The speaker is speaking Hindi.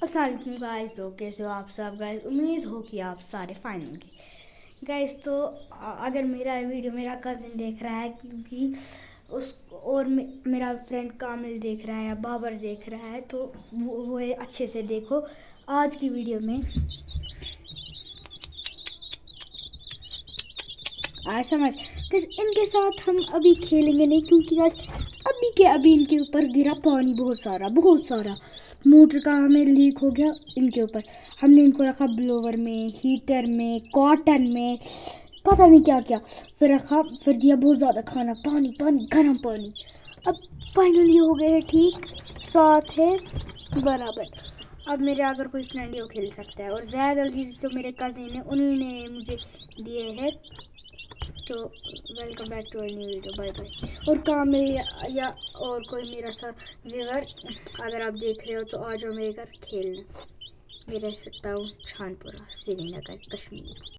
अस्सलाम वालेकुम गाइस। तो कैसे हो आप सब गाइस? उम्मीद हो कि आप सारे फाइन होंगे गाइस। तो अगर मेरा वीडियो मेरा कज़न देख रहा है, क्योंकि उस और मेरा फ्रेंड कामिल देख रहा है या बाबर देख रहा है, तो वो अच्छे से देखो आज की वीडियो में। आज समझ गाइस, इनके साथ हम अभी खेलेंगे नहीं, क्योंकि गाइस अभी इनके ऊपर गिरा पानी बहुत सारा। मोटर का हमें लीक हो गया इनके ऊपर। हमने इनको रखा ब्लोवर में, हीटर में, कॉटन में, पता नहीं क्या क्या, फिर रखा, फिर दिया बहुत ज़्यादा खाना, पानी गर्म पानी। अब फाइनली हो गए हैं ठीक, साथ है बराबर। अब मेरे अगर कोई फ्रेंड है वो खेल सकता है। और ज़ैद अजीज़ जो मेरे कज़िन है, उन्होंने मुझे दिए हैं। तो welcome back to new video, bye bye. और कामिल या और कोई मेरा सा व्यूअर अगर आप देख रहे हो तो आ जाओ मेरे घर खेलना। मैं रह सकता हूँ छानपुरा, श्रीनगर, कश्मीर।